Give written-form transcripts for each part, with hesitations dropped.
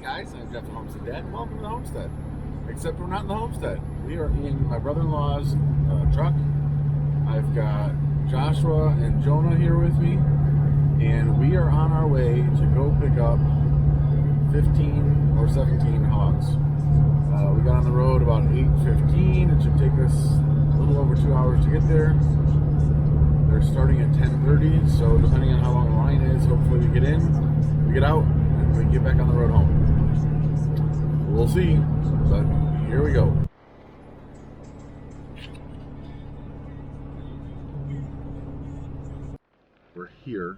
guys, I'm Jeff the Homestead Dad, and welcome to the Homestead. Except we're not in the Homestead. We are in my brother-in-law's truck. I've got Joshua and Jonah here with me, and we are on our way to go pick up 15 or 17 hogs. We got on the road about 8:15. It should take us a little over 2 hours to get there. They're starting at 10:30, so depending on how long the line is, hopefully we get in, we get out, and we get back on the road home. We'll see, but here we go. We're here,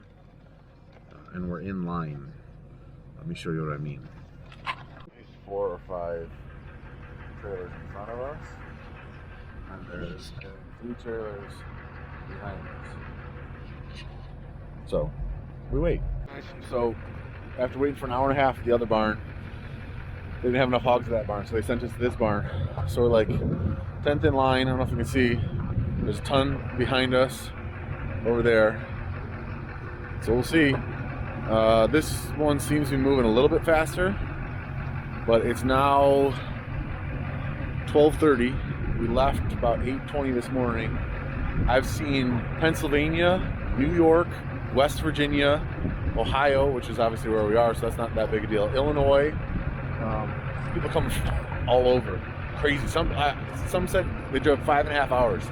and we're in line. Let me show you what I mean. There's 4 or 5 trailers in front of us, and there's 3 trailers behind us. So, we wait. So, after waiting for an hour and a half at the other barn, they didn't have enough hogs at that barn, so they sent us to this barn. So we're like 10th in line. I don't know if you can see. There's a ton behind us over there. So we'll see. This one seems to be moving a little bit faster, but it's now 12:30. We left about 8:20 this morning. I've seen Pennsylvania, New York, West Virginia, Ohio, which is obviously where we are, so that's not that big a deal. Illinois, people come from all over. Crazy. Some said they drove 5.5 hours.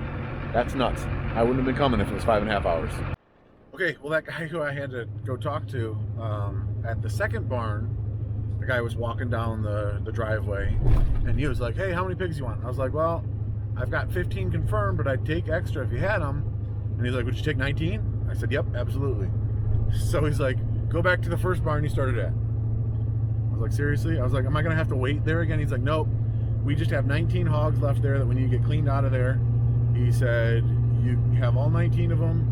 That's nuts. I wouldn't have been coming if it was 5.5 hours. Okay, well, that guy who I had to go talk to at the second barn, the guy was walking down the driveway, and he was like, "Hey, how many pigs you want?" I was like, "Well, I've got 15 confirmed, but I'd take extra if you had them." And he's like, "Would you take 19? I said, "Yep, absolutely." So he's like, "Go back to the first barn you started at." I was like, "Seriously?" I was like, "Am I gonna have to wait there again?" He's like, "Nope, we just have 19 hogs left there that we need to get cleaned out of there." He said, you have all 19 of them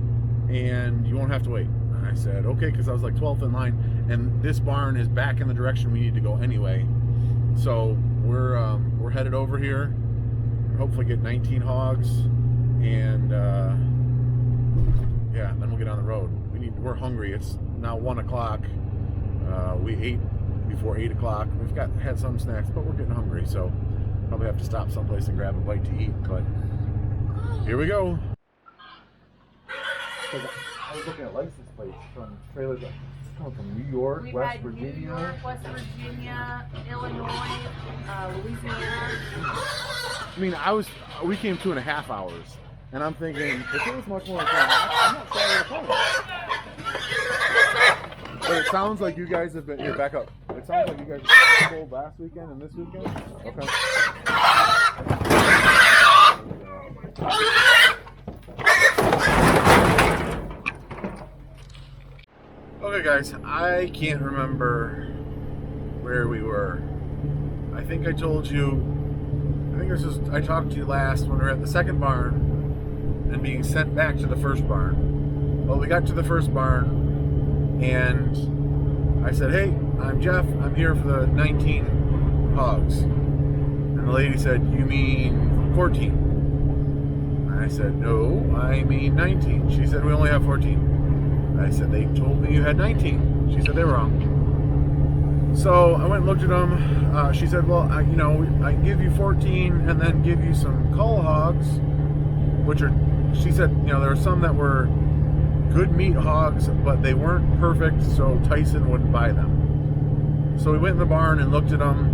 and you won't have to wait." I said, "Okay," because I was like 12th in line, and this barn is back in the direction we need to go anyway. So we're headed over here, hopefully get 19 hogs, and yeah, then we'll get on the road. We're hungry. It's now 1 o'clock. We ate before 8 o'clock. We've had some snacks, but we're getting hungry, so probably have to stop someplace and grab a bite to eat. But here we go. I was looking at license plates from trailers coming from New York, West Virginia. New York, West Virginia, Illinois, Louisiana. I mean, we came 2.5 hours, and I'm thinking, if it was much more like that, I'm not sorry at all. But it sounds like you guys have been, here, back up. It sounds like you guys have been last weekend and this weekend? Okay. Okay guys, I can't remember where we were. I think I told you, I talked to you last when we were at the second barn and being sent back to the first barn. Well, we got to the first barn and I said, "Hey, I'm Jeff, I'm here for the 19 hogs." And the lady said, "You mean 14? I said, "No, I mean 19. She said, "We only have 14. I said, "They told me you had 19. She said, "They were wrong." So I went and looked at them. She said, "Well, I can give you 14 and then give you some cull hogs," which are, she said, there were some that were good meat hogs, but they weren't perfect, so Tyson wouldn't buy them. So we went in the barn and looked at them,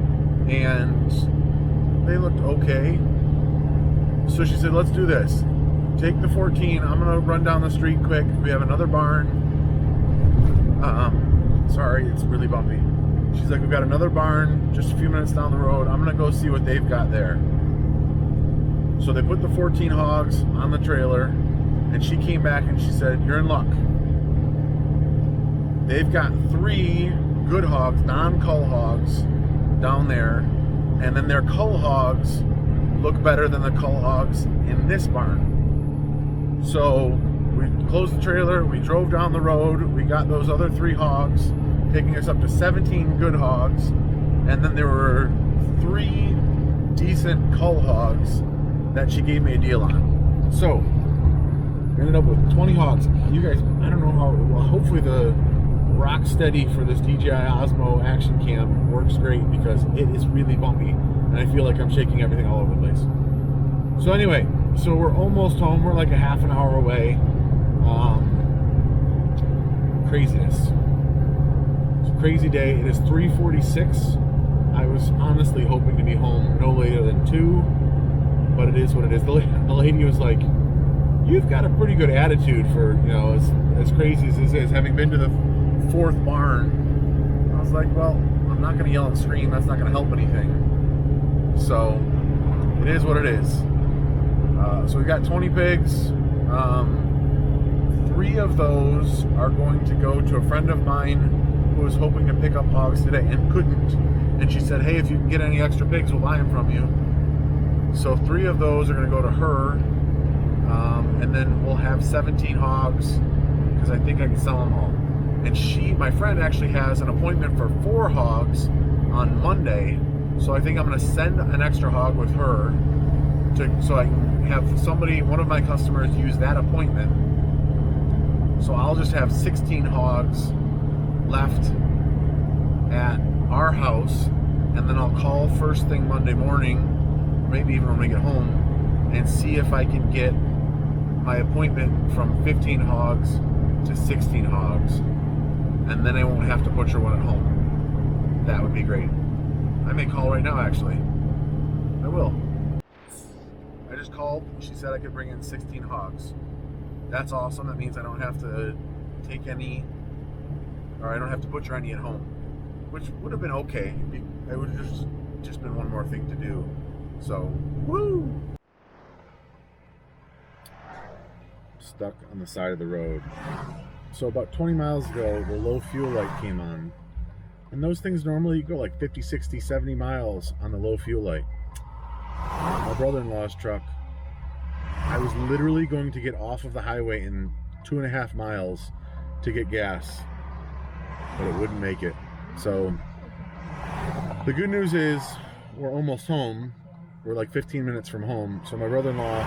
and they looked okay. So she said, "Let's do this. Take the 14. I'm going to run down the street quick. We have another barn." Sorry, it's really bumpy. She's like, "We've got another barn just a few minutes down the road. I'm going to go see what they've got there." So they put the 14 hogs on the trailer, and she came back and she said, "You're in luck. They've got 3 good hogs, non-cull hogs, down there, and then their cull hogs look better than the cull hogs in this barn." So we closed the trailer, we drove down the road, we got those other 3 hogs, taking us up to 17 good hogs, and then there were 3 decent cull hogs that she gave me a deal on. So we ended up with 20 hogs. You guys, I don't know how, well, hopefully the rock steady for this DJI Osmo action cam works great because it is really bumpy and I feel like I'm shaking everything all over the place. So anyway, so we're almost home. We're like a half an hour away. Craziness. It's a crazy day. It is 3:46. I was honestly hoping to be home no later than 2, but it is what it is. The lady was like, "You've got a pretty good attitude for, you know, as crazy as this is, having been to the 4th barn." I was like, well, I'm not going to yell and scream. That's not going to help anything. So it is what it is. So we got 20 pigs. 3 of those are going to go to a friend of mine who was hoping to pick up hogs today and couldn't. And she said, hey, if you can get any extra pigs, we'll buy them from you. So 3 of those are going to go to her. And then we'll have 17 hogs because I think I can sell them all. And my friend actually has an appointment for 4 hogs on Monday. So I think I'm going to send an extra hog with her so I can have one of my customers use that appointment. So I'll just have 16 hogs left at our house, and then I'll call first thing Monday morning, maybe even when we get home, and see if I can get my appointment from 15 hogs to 16 hogs, and then I won't have to butcher one at home. That would be great. I may call right now, actually. I will. I just called. She said I could bring in 16 hogs. That's awesome. That means I don't have to take any, or I don't have to butcher any at home, which would have been okay. It would have just been one more thing to do. So, woo! Stuck on the side of the road. So about 20 miles ago, the low fuel light came on. And those things normally go like 50, 60, 70 miles on the low fuel light. My brother-in-law's truck, I was literally going to get off of the highway in 2.5 miles to get gas, but it wouldn't make it. So the good news is we're almost home. We're like 15 minutes from home. So my brother-in-law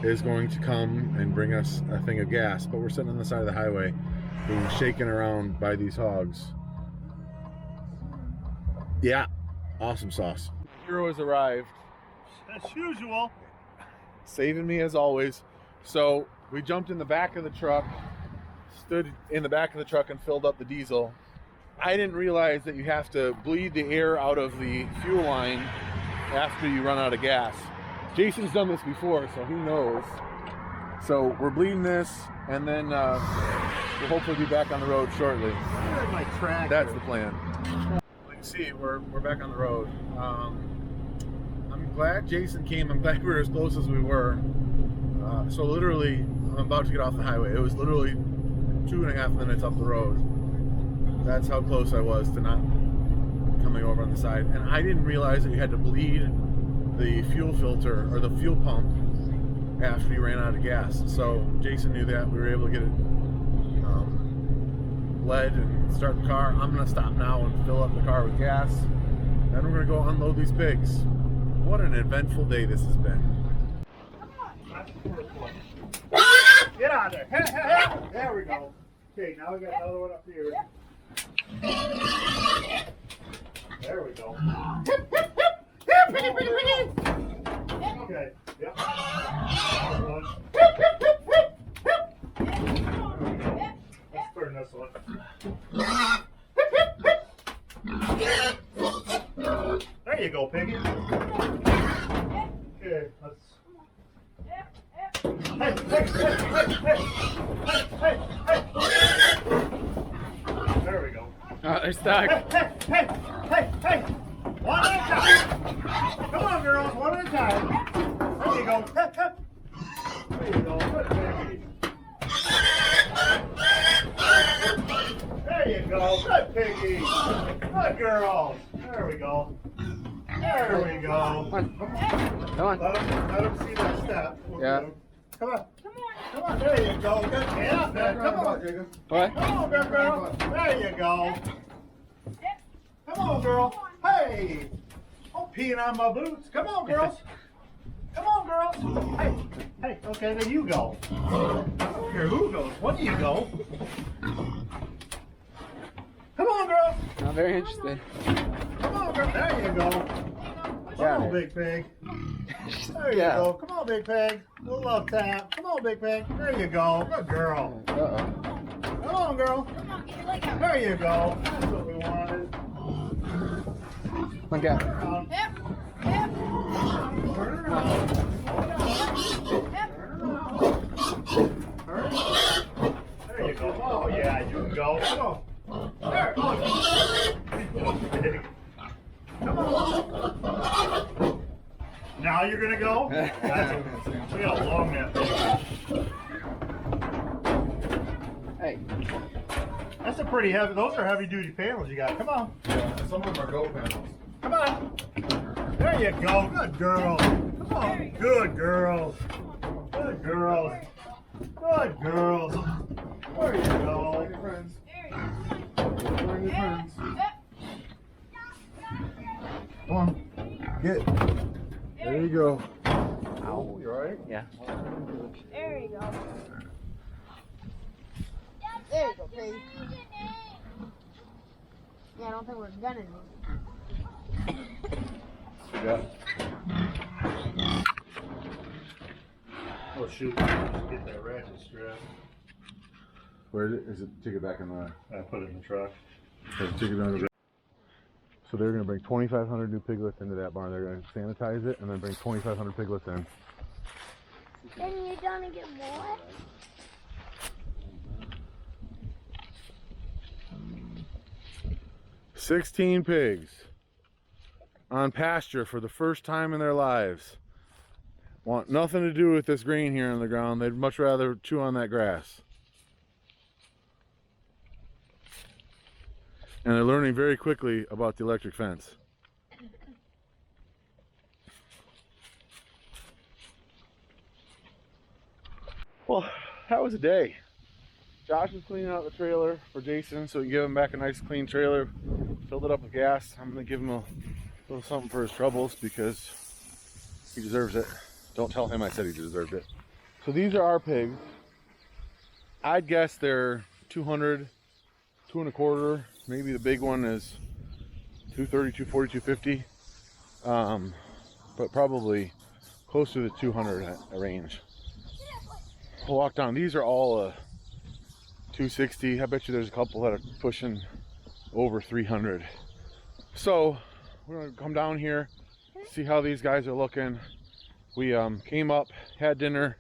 is going to come and bring us a thing of gas, but we're sitting on the side of the highway being shaken around by these hogs. Yeah, awesome sauce. Hero has arrived. As usual. Saving me as always. So we jumped in the back of the truck, stood in the back of the truck and filled up the diesel. I didn't realize that you have to bleed the air out of the fuel line after you run out of gas. Jason's done this before, so he knows. So we're bleeding this, and then we'll hopefully be back on the road shortly. Where's my tractor? That's the plan. You can see we're back on the road. I'm glad Jason came. I'm glad we were as close as we were. So literally, I'm about to get off the highway. It was literally 2.5 minutes up the road. That's how close I was to not coming over on the side. And I didn't realize that you had to bleed the fuel filter or the fuel pump after you ran out of gas. So Jason knew that. We were able to get it bled and start the car. I'm gonna stop now and fill up the car with gas. Then we're gonna go unload these pigs. What an eventful day this has been. Get out of there. Hey, hey, hey. There we go. Okay, now we got another one up here. There we go. Okay, yep. Let's turn this one. There you go, piggy. Okay, let's. Hey, hey, hey, hey, hey, hey. There we go. They're stuck. Hey, hey, hey, hey, hey. One at a time. Come on, girls, one at a time. There you go. There you go. Good piggy. There you go. Good piggy. Good girls. There we go. There we go. Come on. Let them see that step. Yeah. Come on. Come on, there you go. Good. Yeah, man. Come on, Jacob. What? Come on, good girl. There you go. Come on, girl. Hey. I'm peeing on my boots. Come on, girls. Come on, girls. Hey. Hey, okay, then you go. I don't care who goes. One of you go. I'm very interested. Come on, girl. There you go. Come on, big pig. There you go. Come on, big pig. A little love tap. Come on, big pig. There you go. Good girl. Come on, girl. There you go. That's what we wanted. Look out. Turn around. There you go. Oh, yeah, you can go. Come on. There. Oh, come on. Now you're going to go? Look how long that thing is. Hey. That's a pretty heavy, those are heavy duty panels you got. Come on. Yeah, some of them are goat panels. Come on. There you go. Good girl. Come on. Good girls. Good girls. Good girls. There you go. Friends. Come on. Get. There you go. Ow. You alright? Yeah. There you go. There you go, pig. Yeah, I don't think we're gonna need it. Yeah. Oh shoot, just get that ratchet strap. Where is it? Take it back in the. I put it in the truck. Take it down. So they're going to bring 2,500 new piglets into that barn. They're going to sanitize it and then bring 2,500 piglets in. Then you're gonna get more? 16 pigs on pasture for the first time in their lives. Want nothing to do with this grain here on the ground. They'd much rather chew on that grass. And they're learning very quickly about the electric fence. Well, that was a day. Josh was cleaning out the trailer for Jason so we can give him back a nice clean trailer. Filled it up with gas. I'm going to give him a little something for his troubles because he deserves it. Don't tell him I said he deserved it. So these are our pigs. I'd guess they're 200, 2 1/4. Maybe the big one is 230, 240, 250. But probably close to the 200 range. We'll walk down. These are all 260. I bet you there's a couple that are pushing over 300. So we're gonna come down here, see how these guys are looking. We came up, had dinner.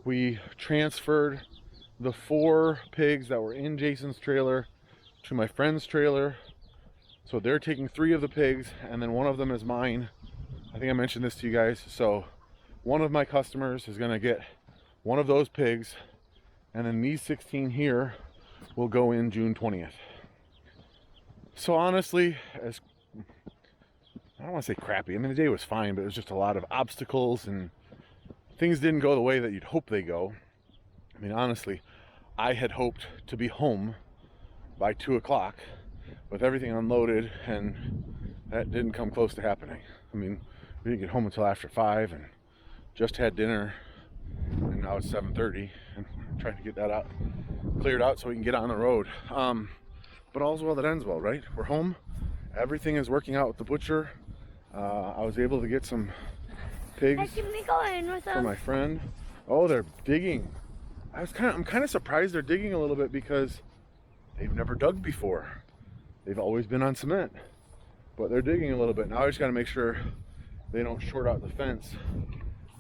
We transferred the 4 pigs that were in Jason's trailer to my friend's trailer. So they're taking 3 of the pigs and then one of them is mine. I think I mentioned this to you guys. So one of my customers is gonna get one of those pigs, and then these 16 here will go in June 20th. So honestly, as I don't want to say crappy, I mean the day was fine, but it was just a lot of obstacles and things didn't go the way that you'd hope they go. I mean honestly, I had hoped to be home by 2 o'clock with everything unloaded, and that didn't come close to happening. I mean, we didn't get home until after 5 and just had dinner, and now it's 7:30 and I'm trying to get that out cleared out so we can get on the road. But all's well that ends well, right? We're home, everything is working out with the butcher. I was able to get some pigs for my friend. Oh, they're digging. I'm kind of surprised they're digging a little bit because they've never dug before. They've always been on cement, but they're digging a little bit. Now I just got to make sure they don't short out the fence.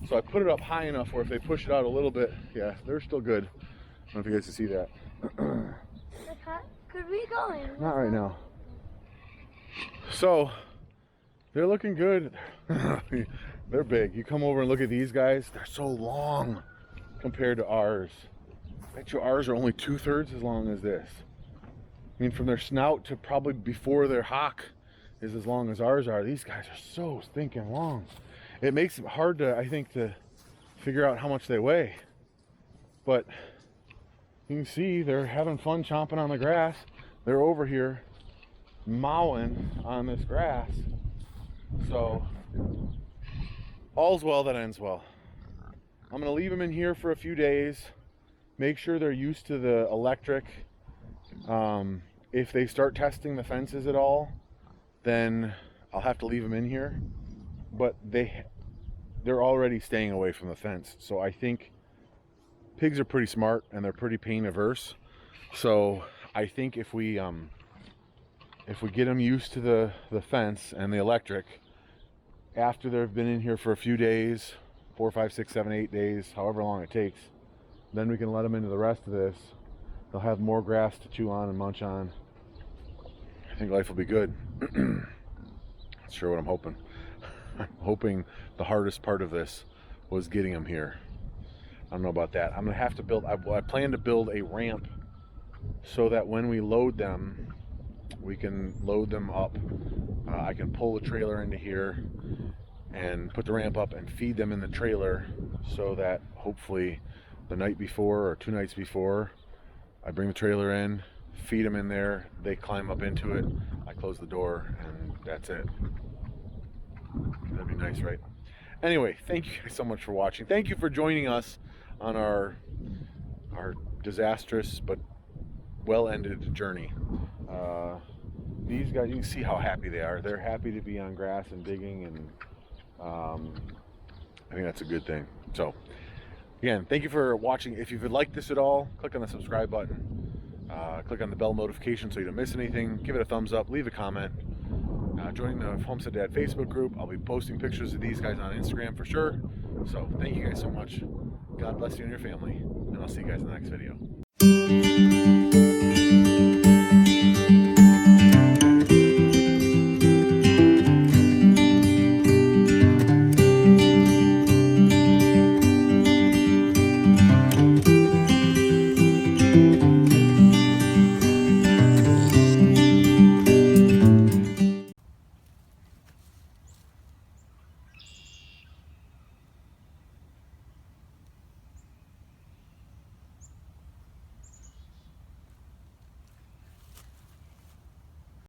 So I put it up high enough where if they push it out a little bit, yeah, they're still good. I don't know if you guys can see that. Could we go in? Not right now. So they're looking good. They're big. You come over and look at these guys, they're so long compared to ours. I bet you ours are only 2/3 as long as this. I mean, from their snout to probably before their hock is as long as ours are. These guys are so stinking long. It makes it hard to, I think, to figure out how much they weigh. But you can see they're having fun chomping on the grass. They're over here mowing on this grass. So all's well that ends well. I'm gonna leave them in here for a few days, make sure they're used to the electric. If they start testing the fences at all, then I'll have to leave them in here. But they're already staying away from the fence. So I think pigs are pretty smart and they're pretty pain averse. So I think if we get them used to the fence and the electric, after they've been in here for a few days, 4, 5, 6, 7, 8 days, however long it takes, then we can let them into the rest of this. They'll have more grass to chew on and munch on. I think life will be good. That's sure what I'm hoping. I'm hoping the hardest part of this was getting them here. I don't know about that. I'm gonna have to build, I plan to build a ramp so that when we load them, we can load them up. I can pull the trailer into here and put the ramp up and feed them in the trailer, so that hopefully the night before or 2 nights before, I bring the trailer in, feed them in there, they climb up into it, I close the door, and that's it. That'd be nice, right? Anyway, thank you guys so much for watching. Thank you for joining us on our disastrous but well-ended journey. These guys, you can see how happy they are. They're happy to be on grass and digging, and I think that's a good thing. So again, thank you for watching. If you've liked this at all, click on the subscribe button, click on the bell notification so you don't miss anything, give it a thumbs up, leave a comment, join the Homestead Dad Facebook group. I'll be posting pictures of these guys on Instagram for sure. So thank you guys so much. God bless you and your family, and I'll see you guys in the next video.